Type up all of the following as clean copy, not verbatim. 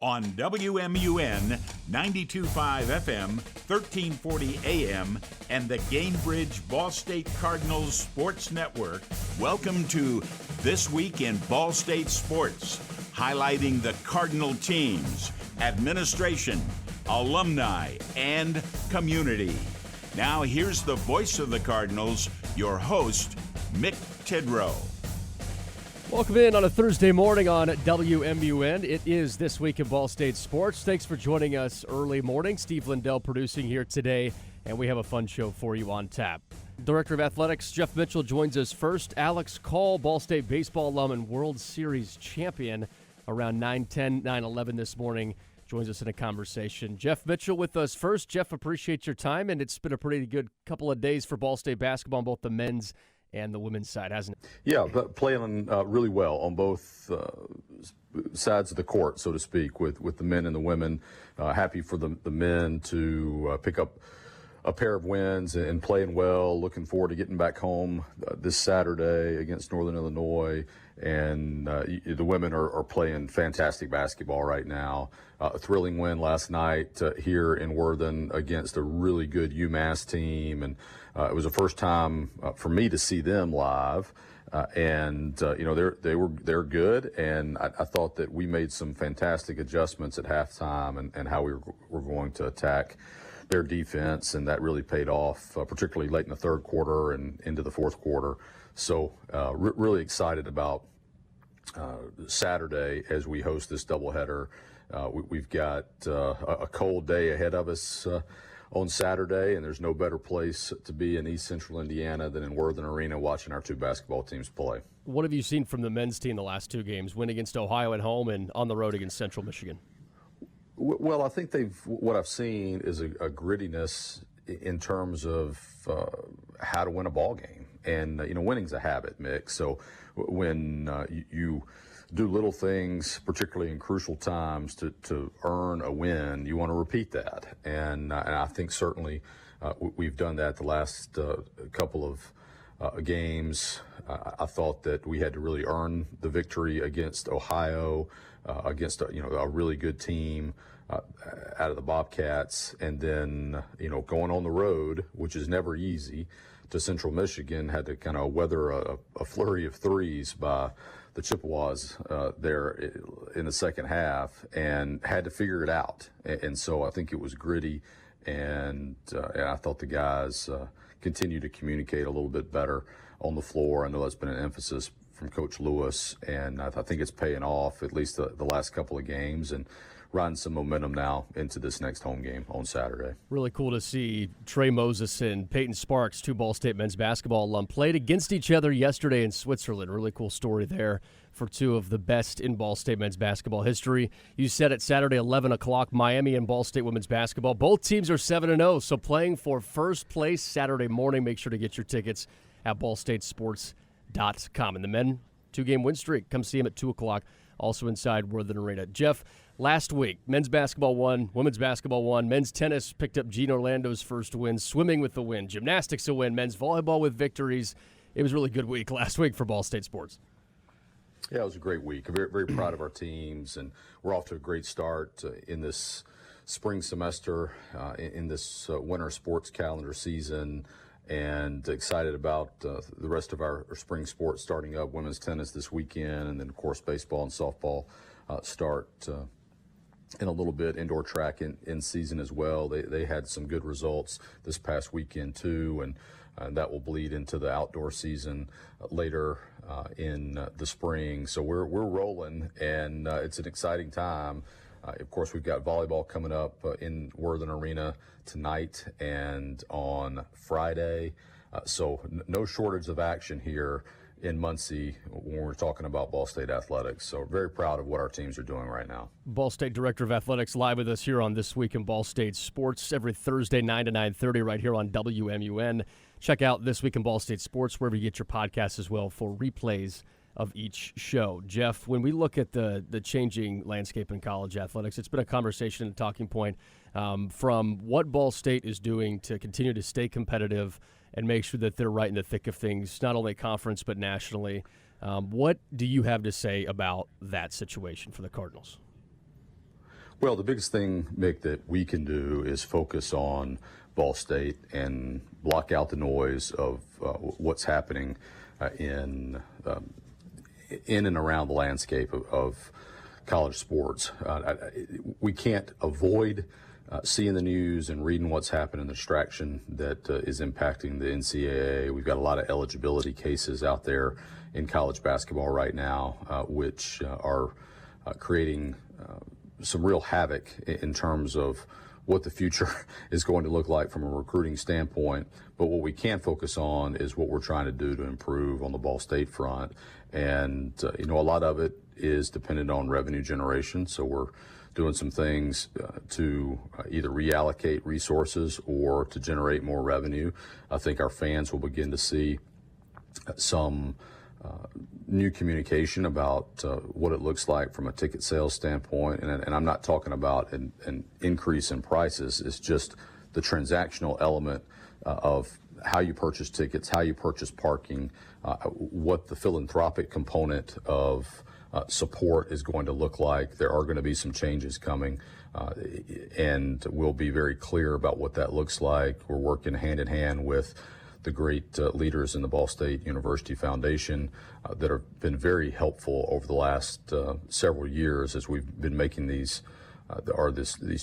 on WMUN 92.5 FM, 1340 AM, and the Gainbridge Ball State Cardinals Sports Network. Welcome to This Week in Ball State Sports, highlighting the Cardinal teams, administration, alumni, and community. Now here's the voice of the Cardinals, your host, Mick Tidrow. Welcome in on a Thursday morning on WMUN. It is This Week in Ball State Sports. Thanks for joining us early morning. Steve Lindell producing here today, and we have a fun show for you on tap. Director of Athletics Jeff Mitchell joins us first. Alex Call, Ball State baseball alum and World Series champion, around 9:10, 9:11 this morning, joins us in a conversation. Jeff Mitchell with us first. Jeff, appreciate your time, and it's been a pretty good couple of days for Ball State basketball on both the men's and the women's side, hasn't it? Yeah, but playing really well on both sides of the court, so to speak, with the men and the women. Happy for the men to pick up a pair of wins and playing well. Looking forward to getting back home this Saturday against Northern Illinois. And the women are playing fantastic basketball right now. A thrilling win last night here in Worthen against a really good UMass team. And it was the first time for me to see them live. They're good. And I thought that we made some fantastic adjustments at halftime and how we were going to attack their defense, and that really paid off, particularly late in the third quarter and into the fourth quarter. So really excited about Saturday as we host this doubleheader. We've got a cold day ahead of us on Saturday, and there's no better place to be in East Central Indiana than in Worthen Arena watching our two basketball teams play. What have you seen from the men's team the last two games, win against Ohio at home and on the road against Central Michigan? Well, I think what I've seen is a grittiness in terms of how to win a ball game. And, winning's a habit, Mick. So when you do little things, particularly in crucial times, to earn a win, you want to repeat that. And I think certainly we've done that the last couple of games. I thought that we had to really earn the victory against Ohio, against a really good team out of the Bobcats, and then going on the road, which is never easy, to Central Michigan, had to kind of weather a flurry of threes by the Chippewas there in the second half, and had to figure it out. And so I think it was gritty, and I thought the guys continue to communicate a little bit better on the floor. I know that's been an emphasis from Coach Lewis, and I think it's paying off, at least the last couple of games, and riding some momentum now into this next home game on Saturday. Really cool to see Trey Moses and Peyton Sparks, two Ball State men's basketball alum, played against each other yesterday in Switzerland. Really cool story there for two of the best in Ball State men's basketball history. You said it, Saturday, 11 o'clock, Miami and Ball State women's basketball. Both teams are 7-0, so playing for first place Saturday morning. Make sure to get your tickets at ballstatesports.com. And the men, two-game win streak. Come see them at 2 o'clock, also inside Worthen Arena. Jeff, last week, men's basketball won, women's basketball won, men's tennis picked up Gene Orlando's first win, swimming with the win, gymnastics a win, men's volleyball with victories. It was a really good week last week for Ball State sports. Yeah, it was a great week. Very, very proud of our teams, and we're off to a great start in this spring semester, in this winter sports calendar season, and excited about the rest of our spring sports starting up. Women's tennis this weekend, and then, of course, baseball and softball start in a little bit. Indoor track in season as well. They had some good results this past weekend, too, and that will bleed into the outdoor season later in the spring. So we're rolling, and it's an exciting time. Of course, we've got volleyball coming up in Worthen Arena tonight and on Friday. So no shortage of action here in Muncie when we're talking about Ball State athletics. So very proud of what our teams are doing right now. Ball State Director of Athletics live with us here on This Week in Ball State Sports every Thursday, 9 to 9:30 right here on WMUN. Check out This Week in Ball State Sports wherever you get your podcasts as well for replays of each show. Jeff, when we look at the changing landscape in college athletics, it's been a conversation and a talking point from what Ball State is doing to continue to stay competitive and make sure that they're right in the thick of things, not only conference but nationally. What do you have to say about that situation for the Cardinals? Well, the biggest thing, Mick, that we can do is focus on Ball State and block out the noise of what's happening in and around the landscape of college sports. We can't avoid seeing the news and reading what's happening, the distraction that is impacting the NCAA. We've got a lot of eligibility cases out there in college basketball right now, which are creating some real havoc in terms of what the future is going to look like from a recruiting standpoint. But what we can focus on is what we're trying to do to improve on the Ball State front. And, a lot of it is dependent on revenue generation. So we're doing some things to either reallocate resources or to generate more revenue. I think our fans will begin to see some new communication about what it looks like from a ticket sales standpoint. And I'm not talking about an increase in prices. It's just the transactional element of how you purchase tickets, how you purchase parking, what the philanthropic component of support is going to look like. There are going to be some changes coming, and we'll be very clear about what that looks like. We're working hand in hand with the great leaders in the Ball State University Foundation that have been very helpful over the last several years as we've been making these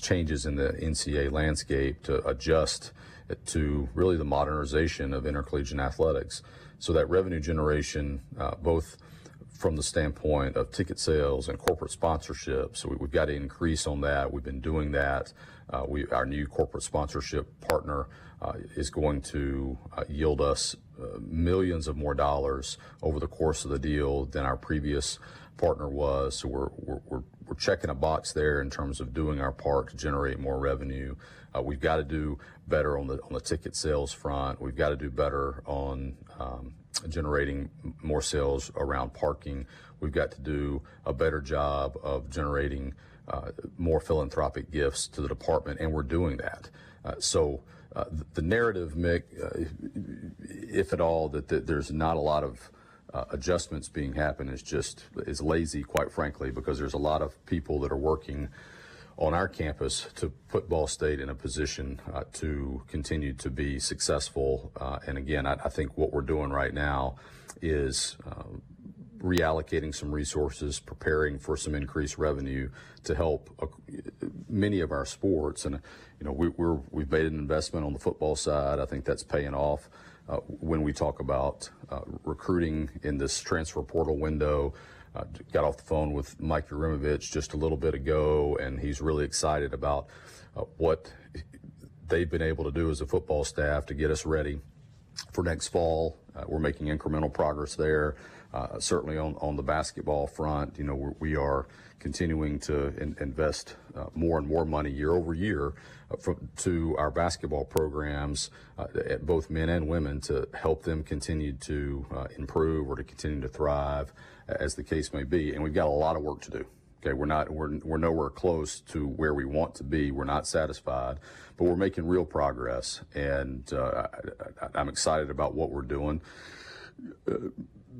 changes in the NCAA landscape to adjust to really the modernization of intercollegiate athletics. So that revenue generation, both from the standpoint of ticket sales and corporate sponsorship. So we've got to increase on that. We've been doing that. Our new corporate sponsorship partner is going to yield us millions of more dollars over the course of the deal than our previous partner was. So we're checking a box there in terms of doing our part to generate more revenue. We've got to do better on the ticket sales front. We've got to do better on generating more sales around parking. We've got to do a better job of generating more philanthropic gifts to the department, and we're doing that. So the narrative, Mick, if at all, that there's not a lot of adjustments being happened is lazy, quite frankly, because there's a lot of people that are working on our campus to put Ball State in a position to continue to be successful. And again, I think what we're doing right now is reallocating some resources, preparing for some increased revenue to help many of our sports. And we've made an investment on the football side. I think that's paying off. When we talk about recruiting in this transfer portal window, got off the phone with Mike Urimovich just a little bit ago, and he's really excited about what they've been able to do as a football staff to get us ready for next fall. We're making incremental progress there. Certainly on the basketball front, we are continuing to invest more and more money year over year to our basketball programs, both men and women, to help them continue to improve or to continue to thrive, as the case may be. And we've got a lot of work to do. Okay, we're nowhere close to where we want to be. We're not satisfied, but we're making real progress, and I'm excited about what we're doing.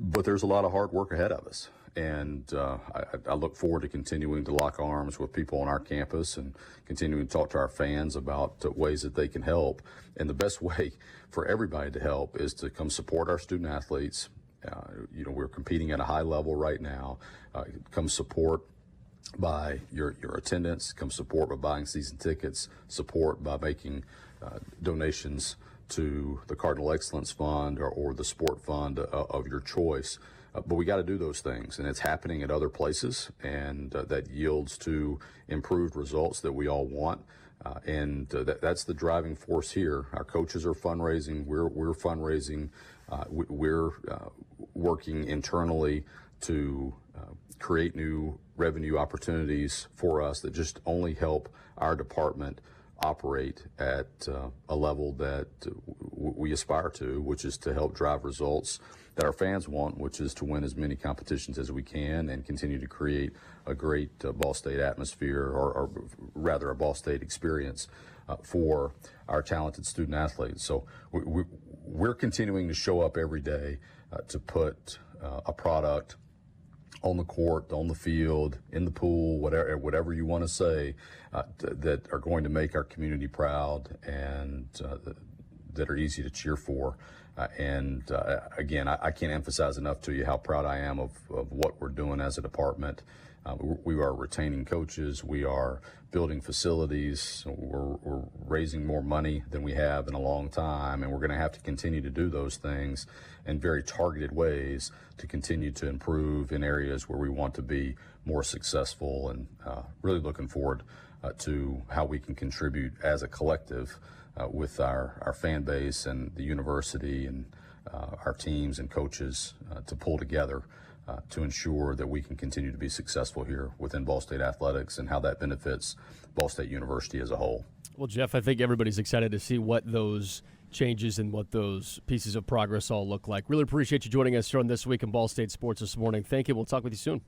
But there's a lot of hard work ahead of us, and I look forward to continuing to lock arms with people on our campus and continuing to talk to our fans about ways that they can help. And the best way for everybody to help is to come support our student athletes. We're competing at a high level right now. Come support by your attendance, come support by buying season tickets, support by making donations to the Cardinal Excellence Fund or the sport fund of your choice. But we got to do those things, and it's happening at other places, and that yields to improved results that we all want. And that's the driving force here. Our coaches are fundraising. We're fundraising. We're working internally to create new revenue opportunities for us that just only help our department operate at a level that we aspire to, which is to help drive results that our fans want, which is to win as many competitions as we can and continue to create a great Ball State atmosphere, or rather a Ball State experience for our talented student athletes. So we're continuing to show up every day to put a product on the court, on the field, in the pool, whatever you want to say, that are going to make our community proud and that are easy to cheer for. Again, I can't emphasize enough to you how proud I am of what we're doing as a department. We are retaining coaches. We are building facilities. We're raising more money than we have in a long time, and we're going to have to continue to do those things in very targeted ways to continue to improve in areas where we want to be more successful, and really looking forward to how we can contribute as a collective with our fan base and the university and our teams and coaches to pull together to ensure that we can continue to be successful here within Ball State Athletics and how that benefits Ball State University as a whole. Well, Jeff, I think everybody's excited to see what those changes and what those pieces of progress all look like. Really appreciate you joining us here on This Week in Ball State Sports this morning. Thank you. We'll talk with you soon.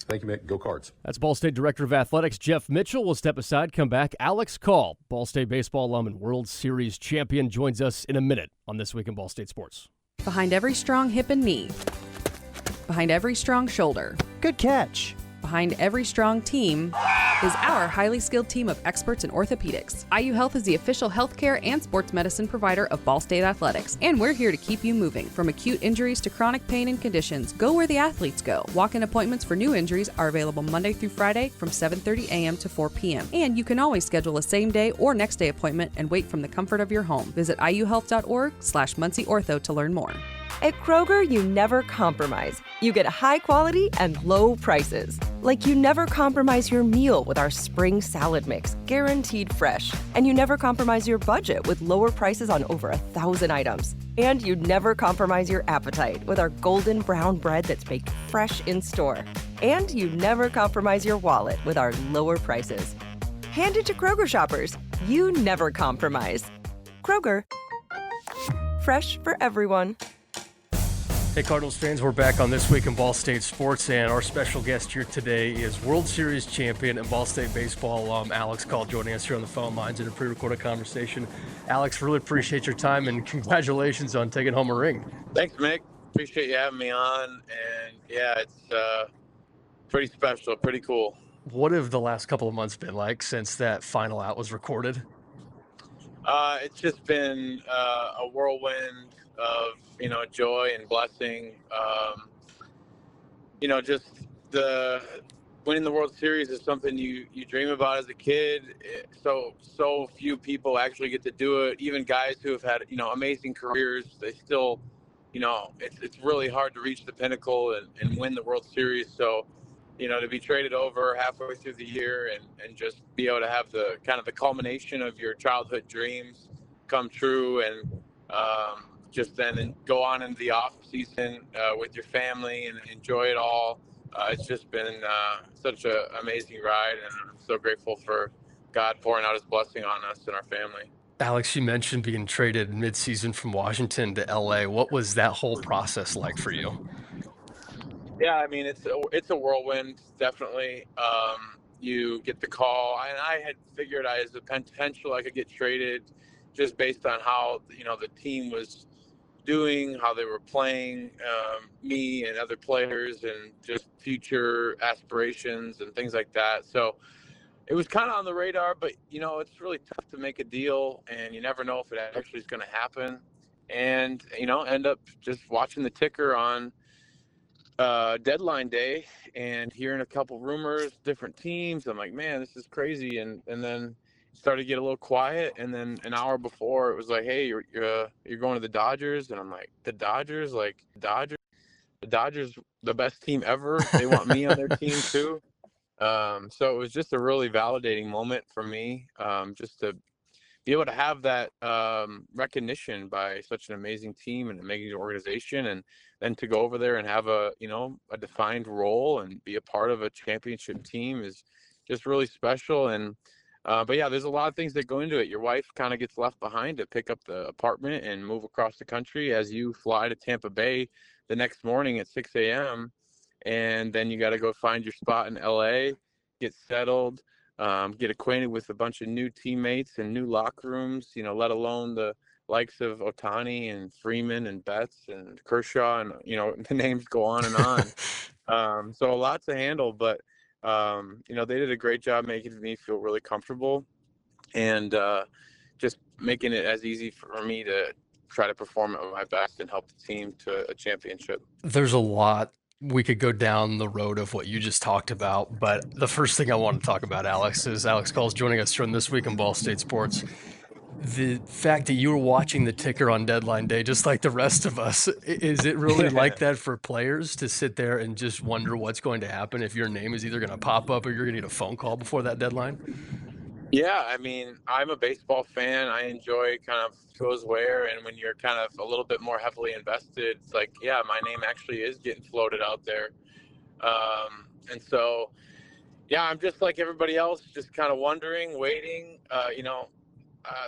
Thank you, Mick. Go Cards. That's Ball State Director of Athletics Jeff Mitchell. We'll step aside, come back. Alex Call, Ball State baseball alum and World Series champion, joins us in a minute on This Week in Ball State Sports. Behind every strong hip and knee. Behind every strong shoulder. Good catch. Behind every strong team is our highly skilled team of experts in orthopedics. IU Health is the official healthcare and sports medicine provider of Ball State Athletics, and we're here to keep you moving. From acute injuries to chronic pain and conditions, go where the athletes go. Walk-in appointments for new injuries are available Monday through Friday from 7:30 a.m. to 4 p.m. And you can always schedule a same-day or next-day appointment and wait from the comfort of your home. Visit iuhealth.org/MuncieOrtho to learn more. At Kroger, you never compromise. You get high quality and low prices. Like you never compromise your meal with our spring salad mix, guaranteed fresh. And you never compromise your budget with lower prices on over 1,000 items. And you never compromise your appetite with our golden brown bread that's baked fresh in store. And you never compromise your wallet with our lower prices. Hand it to Kroger shoppers. You never compromise. Kroger. Fresh for everyone. Hey, Cardinals fans, we're back on This Week in Ball State Sports, and our special guest here today is World Series champion and Ball State baseball alum Alex Call, joining us here on the phone lines in a pre-recorded conversation. Alex, really appreciate your time, and congratulations on taking home a ring. Thanks, Mick. Appreciate you having me on, and yeah, it's pretty special, pretty cool. What have the last couple of months been like since that final out was recorded? It's just been a whirlwind of, joy and blessing. Just the winning the World Series is something you dream about as a kid. So few people actually get to do it. Even guys who have had, amazing careers, they still, it's really hard to reach the pinnacle and win the World Series. So, to be traded over halfway through the year and just be able to have the kind of the culmination of your childhood dreams come true, and just then go on into the off season with your family and enjoy it all. It's just been such an amazing ride, and I'm so grateful for God pouring out his blessing on us and our family. Alex, you mentioned being traded mid-season from Washington to LA. What was that whole process like for you? Yeah, I mean, it's a whirlwind, definitely. You get the call, and I had figured as a potential I could get traded just based on how, the team was doing, how they were playing, me and other players, and just future aspirations and things like that. So it was kind of on the radar, but, it's really tough to make a deal, and you never know if it actually is going to happen. And, end up just watching the ticker on deadline day and hearing a couple rumors, different teams. I'm like, man, this is crazy. And then started to get a little quiet. And then an hour before, it was like, hey, you're going to the Dodgers. And I'm like, the Dodgers, the Dodgers, the best team ever. They want me on their team too. So it was just a really validating moment for me, just to be able to have that recognition by such an amazing team and amazing organization, and then to go over there and have a defined role and be a part of a championship team is just really special. And but yeah, there's a lot of things that go into it. Your wife kind of gets left behind to pick up the apartment and move across the country as you fly to Tampa Bay the next morning at 6 a.m. And then you got to go find your spot in LA, get settled, get acquainted with a bunch of new teammates and new locker rooms, let alone the likes of Ohtani and Freeman and Betts and Kershaw, and, the names go on and on. So a lot to handle, but they did a great job making me feel really comfortable and just making it as easy for me to try to perform at my best and help the team to a championship. There's a lot we could go down the road of what you just talked about, but the first thing I want to talk about, Alex, is Alex Call's joining us from This Week in Ball State Sports. The fact that you were watching the ticker on deadline day, just like the rest of us, is it really like that for players to sit there and just wonder what's going to happen if your name is either going to pop up or you're going to get a phone call before that deadline? Yeah, I mean, I'm a baseball fan. I enjoy kind of goes where, and when you're kind of a little bit more heavily invested, it's like, yeah, my name actually is getting floated out there. And so, yeah, I'm just like everybody else, just kind of wondering, waiting.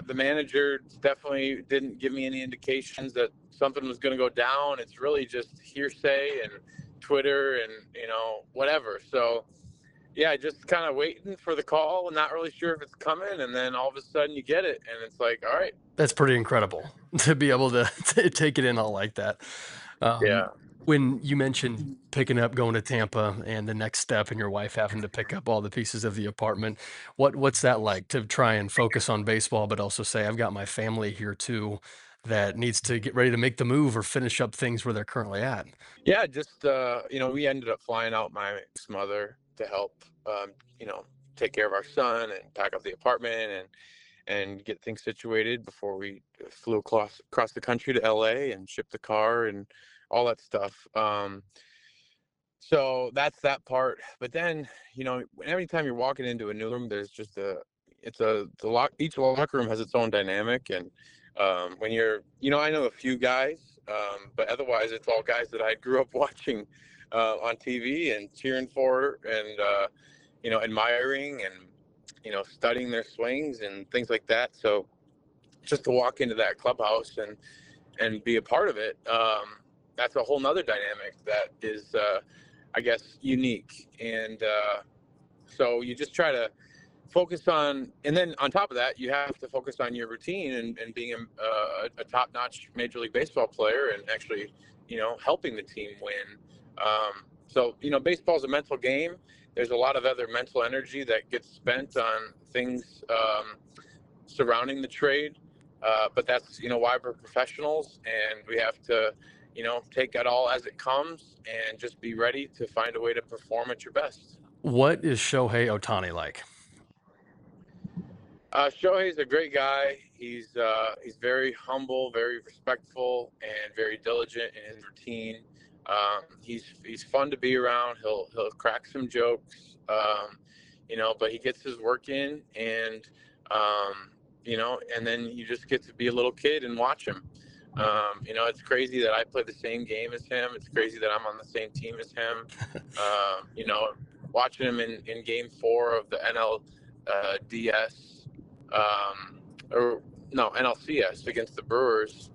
The manager definitely didn't give me any indications that something was going to go down. It's really just hearsay and Twitter and, whatever. So, yeah, just kind of waiting for the call and not really sure if it's coming. And then all of a sudden you get it. And it's like, all right. That's pretty incredible to be able to take it in all like that. Yeah. When you mentioned picking up, going to Tampa, and the next step, and your wife having to pick up all the pieces of the apartment, what's that like to try and focus on baseball, but also say, I've got my family here too that needs to get ready to make the move or finish up things where they're currently at? Yeah, just, we ended up flying out my ex-mother to help, take care of our son and pack up the apartment and get things situated before we flew across the country to LA and shipped the car and all that stuff. So that's that part. But then, every time you're walking into a new room, there's just each locker room has its own dynamic. And when you're, I know a few guys, but otherwise it's all guys that I grew up watching on TV and cheering for and, admiring and, studying their swings and things like that. So just to walk into that clubhouse and be a part of it, that's a whole nother dynamic that is, I guess, unique. And so you just try to focus on, and then on top of that, you have to focus on your routine and being a top-notch Major League Baseball player and actually, helping the team win. So, baseball is a mental game. There's a lot of other mental energy that gets spent on things surrounding the trade. But that's, why we're professionals, and we have to, take it all as it comes and just be ready to find a way to perform at your best. What is Shohei Ohtani like? Shohei's a great guy. He's very humble, very respectful, and very diligent in his routine. He's fun to be around. He'll crack some jokes, but he gets his work in, and and then you just get to be a little kid and watch him. It's crazy that I play the same game as him. It's crazy that I'm on the same team as him. Watching him in Game 4 of the NLCS against the Brewers.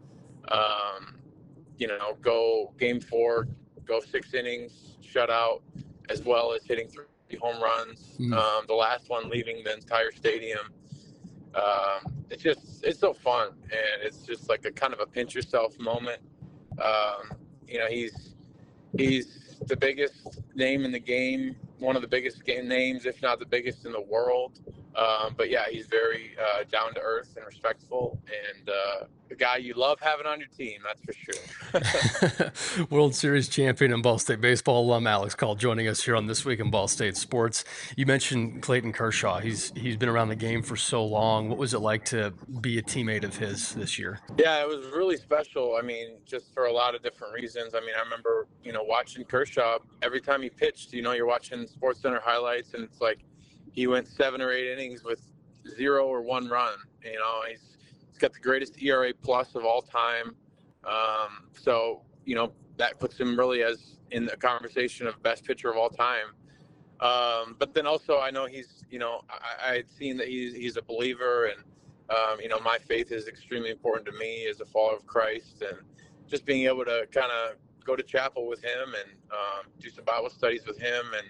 Go Game 4, go 6 innings, shutout, as well as hitting 3 home runs. The last one leaving the entire stadium. It's so fun, and it's just like a kind of a pinch yourself moment. He's the biggest name in the game, one of the biggest game names, if not the biggest in the world. But yeah, he's very down to earth and respectful, and the guy you love having on your team, that's for sure. World Series champion and Ball State baseball alum Alex Call joining us here on This Week in Ball State Sports. You mentioned Clayton Kershaw. He's been around the game for so long. What was it like to be a teammate of his this year? Yeah, it was really special. I mean, just for a lot of different reasons. I mean, I remember, watching Kershaw every time he pitched. You're watching SportsCenter highlights, and it's like he went 7 or 8 innings with 0 or 1 run. He's got the greatest ERA plus of all time. So, that puts him really as in the conversation of best pitcher of all time. But then also I know he's, I had seen that he's a believer, and, my faith is extremely important to me as a follower of Christ, and just being able to kind of go to chapel with him and do some Bible studies with him, and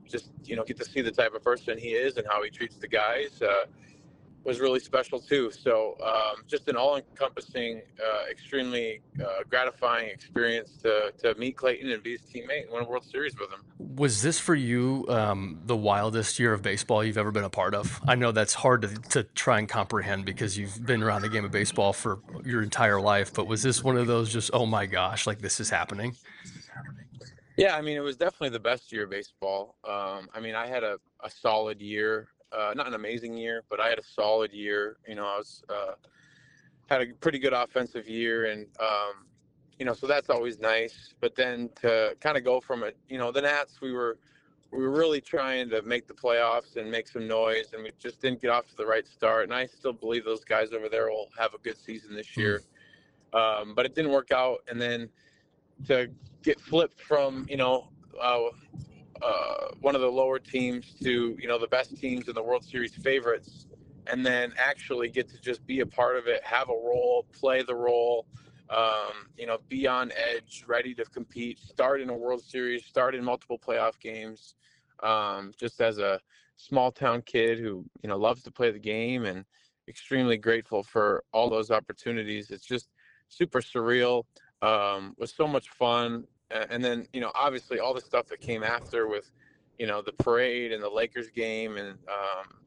just, get to see the type of person he is and how he treats the guys. was really special too. So just an all-encompassing, extremely gratifying experience to meet Clayton and be his teammate and win a World Series with him. Was this for you the wildest year of baseball you've ever been a part of? I know that's hard to try and comprehend because you've been around the game of baseball for your entire life, but was this one of those just, oh my gosh, like this is happening? Yeah, I mean, it was definitely the best year of baseball. I mean, I had a solid year, not an amazing year, but I had a solid year. You know, I was had a pretty good offensive year, and you know, so that's always nice. But then to kind of go from it, you know, the Nats, we were really trying to make the playoffs and make some noise, and we just didn't get off to the right start. And I still believe those guys over there will have a good season this year, but it didn't work out. And then to get flipped from, you know, one of the lower teams to, you know, the best teams in the World Series favorites, and then actually get to just be a part of it, have a role, play the role, you know, be on edge, ready to compete, start in a World Series, start in multiple playoff games, just as a small town kid who, you know, loves to play the game and extremely grateful for all those opportunities. It's just super surreal. Was so much fun. And then, you know, obviously all the stuff that came after with, you know, the parade and the Lakers game and,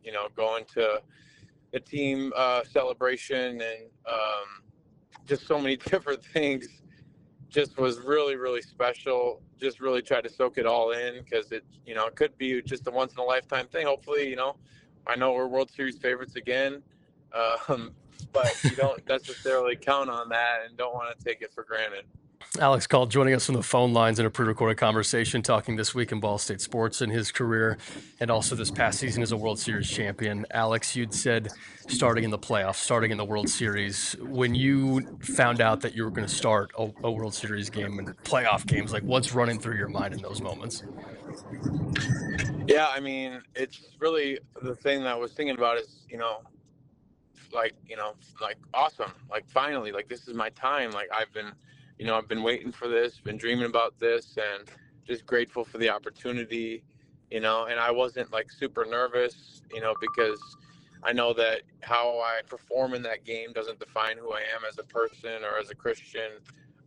you know, going to the team celebration and just so many different things just was really, really special. Just really tried to soak it all in because it, you know, it could be just a once in a lifetime thing. Hopefully, you know, I know we're World Series favorites again. But you don't necessarily count on that and don't want to take it for granted. Alex Call joining us from the phone lines in a pre-recorded conversation, talking this week in Ball State sports and his career, and also this past season as a World Series champion. Alex, you'd said starting in the playoffs, starting in the World Series, when you found out that you were going to start a World Series game and playoff games, like what's running through your mind in those moments? Yeah, I mean, it's really the thing that I was thinking about is, you know, like awesome, like finally, like this is my time. Like I've been waiting for this, been dreaming about this, and just grateful for the opportunity, you know. And I wasn't like super nervous, you know, because I know that how I perform in that game doesn't define who I am as a person or as a Christian.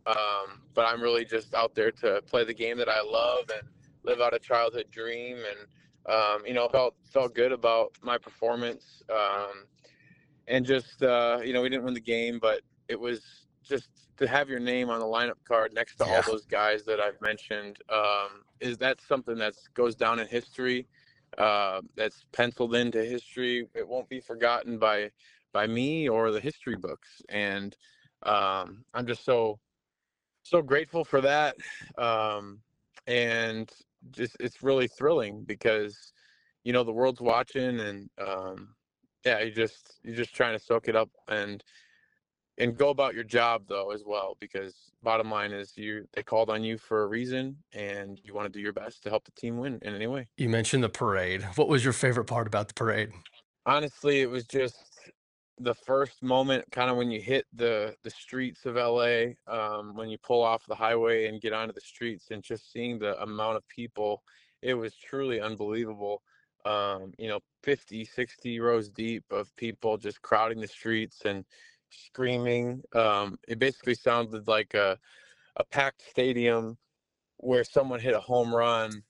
But I'm really just out there to play the game that I love and live out a childhood dream. And you know, felt good about my performance. And just, you know, we didn't win the game, but it was just to have your name on the lineup card next to all those guys that I've mentioned, that's something that goes down in history, that's penciled into history. It won't be forgotten by me or the history books. And I'm just so grateful for that. And just, it's really thrilling because, you know, the world's watching and, yeah, you're just trying to soak it up and go about your job though as well, because bottom line is they called on you for a reason and you want to do your best to help the team win in any way. You mentioned the parade. What was your favorite part about the parade? Honestly, it was just the first moment, kind of when you hit the streets of LA, when you pull off the highway and get onto the streets and just seeing the amount of people, it was truly unbelievable. You know, 50, 60 rows deep of people just crowding the streets and screaming. It basically sounded like a packed stadium where someone hit a home run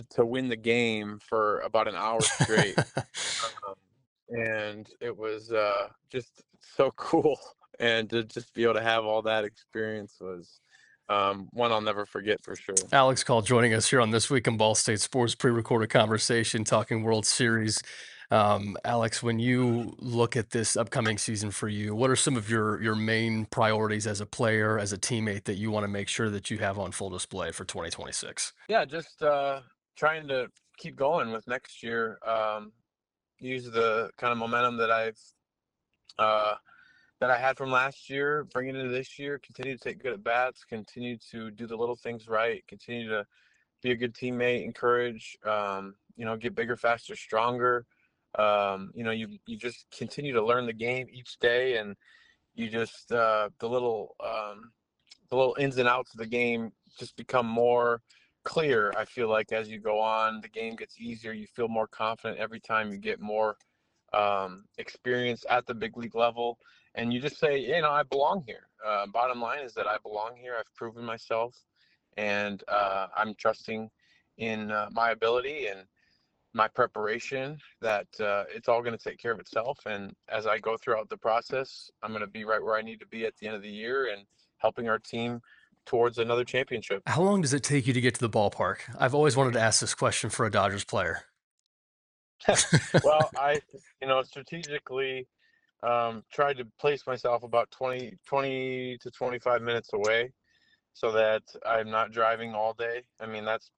to win the game for about an hour straight. And it was just so cool. And to just be able to have all that experience was one I'll never forget for sure. Alex Call joining us here on This Week in Ball State Sports, pre-recorded conversation talking World Series. Alex, when you look at this upcoming season for you, what are some of your main priorities as a player, as a teammate that you want to make sure that you have on full display for 2026? Yeah, just trying to keep going with next year. Use the kind of momentum that I had from last year, bring it into this year, continue to take good at bats, continue to do the little things right, continue to be a good teammate, encourage, you know, get bigger, faster, stronger. You know, you just continue to learn the game each day, and you just the little ins and outs of the game just become more clear. I feel like as you go on, the game gets easier. You feel more confident every time you get more experience at the big league level. And you just say, I belong here. Bottom line is that I belong here. I've proven myself, and I'm trusting in my ability and my preparation that it's all going to take care of itself. And as I go throughout the process, I'm going to be right where I need to be at the end of the year and helping our team towards another championship. How long does it take you to get to the ballpark? I've always wanted to ask this question for a Dodgers player. Well, I strategically tried to place myself about 20 to 25 minutes away so that I'm not driving all day. I mean, that's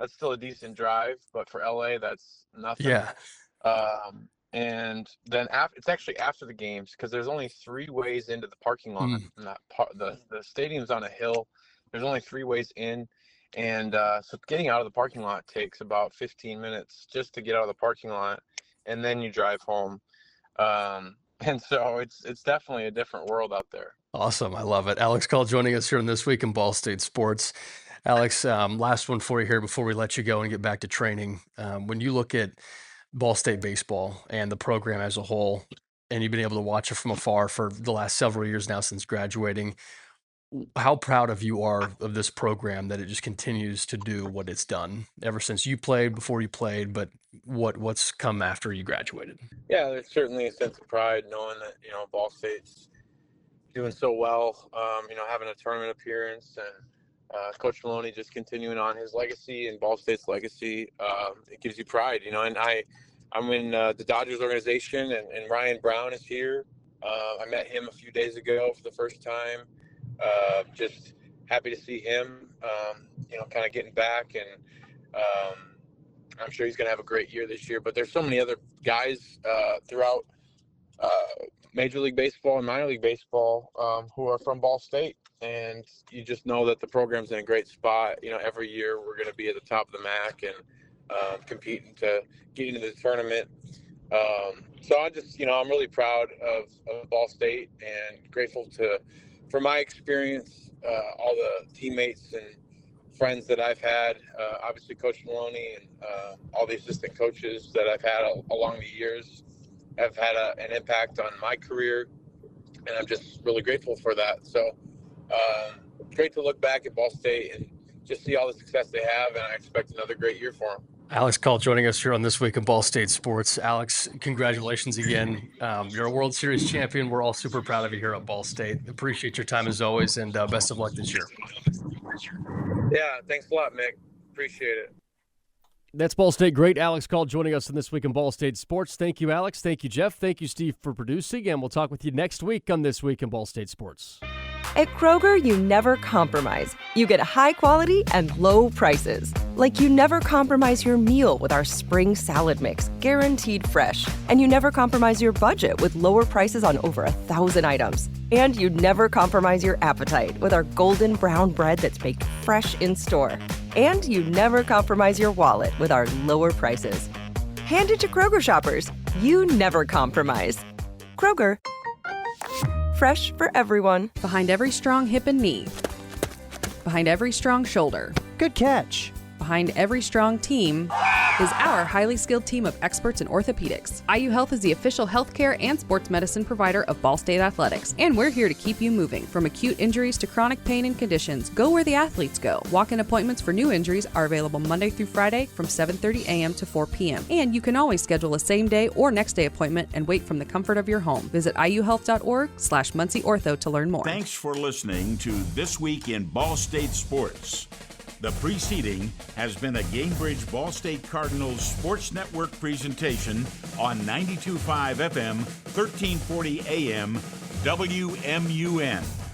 still a decent drive, but for LA, that's nothing. Yeah. And then it's actually after the games, because there's only 3 ways into the parking lot. The stadium's on a hill. There's only 3 ways in. And so getting out of the parking lot takes about 15 minutes just to get out of the parking lot, and then you drive home. And so it's definitely a different world out there. Awesome. I love it. Alex Call joining us here on This Week in Ball State Sports. Alex, last one for you here before we let you go and get back to training. When you look at Ball State baseball and the program as a whole, and you've been able to watch it from afar for the last several years now since graduating, how proud of you are of this program that it just continues to do what it's done ever since you played, before you played, but what's come after you graduated? Yeah, there's certainly a sense of pride knowing that, Ball State's doing so well, having a tournament appearance, and Coach Maloney just continuing on his legacy and Ball State's legacy. It gives you pride, and I'm in the Dodgers organization, and Ryan Brown is here. I met him a few days ago for the first time. Just happy to see him, kind of getting back, and I'm sure he's going to have a great year this year. But there's so many other guys throughout Major League Baseball and minor league baseball who are from Ball State, and you just know that the program's in a great spot. Every year we're going to be at the top of the MAC and competing to get into the tournament. So I'm really proud of Ball State and grateful for my experience, all the teammates and friends that I've had, obviously Coach Maloney and all the assistant coaches that I've had along the years have had an impact on my career, and I'm just really grateful for that. So great to look back at Ball State and just see all the success they have, and I expect another great year for them. Alex Call joining us here on This Week in Ball State Sports. Alex, congratulations again. You're a World Series champion. We're all super proud of you here at Ball State. Appreciate your time as always, and best of luck this year. Yeah, thanks a lot, Mick. Appreciate it. That's Ball State great Alex Call joining us on This Week in Ball State Sports. Thank you, Alex. Thank you, Jeff. Thank you, Steve, for producing, and we'll talk with you next week on This Week in Ball State Sports. At Kroger, you never compromise. You get high quality and low prices. Like you never compromise your meal with our spring salad mix, guaranteed fresh. And you never compromise your budget with lower prices on over 1,000 items. And you never compromise your appetite with our golden brown bread that's baked fresh in store. And you never compromise your wallet with our lower prices. Hand it to Kroger shoppers. You never compromise. Kroger. Fresh for everyone. Behind every strong hip and knee. Behind every strong shoulder. Good catch. Behind every strong team is our highly skilled team of experts in orthopedics. IU Health is the official healthcare and sports medicine provider of Ball State Athletics, and we're here to keep you moving. From acute injuries to chronic pain and conditions, go where the athletes go. Walk-in appointments for new injuries are available Monday through Friday from 7:30 a.m. to 4 p.m. And you can always schedule a same-day or next-day appointment and wait from the comfort of your home. Visit iuhealth.org/MuncieOrtho to learn more. Thanks for listening to This Week in Ball State Sports. The preceding has been a Gamebridge Ball State Cardinals Sports Network presentation on 92.5 FM, 1340 AM, WMUN.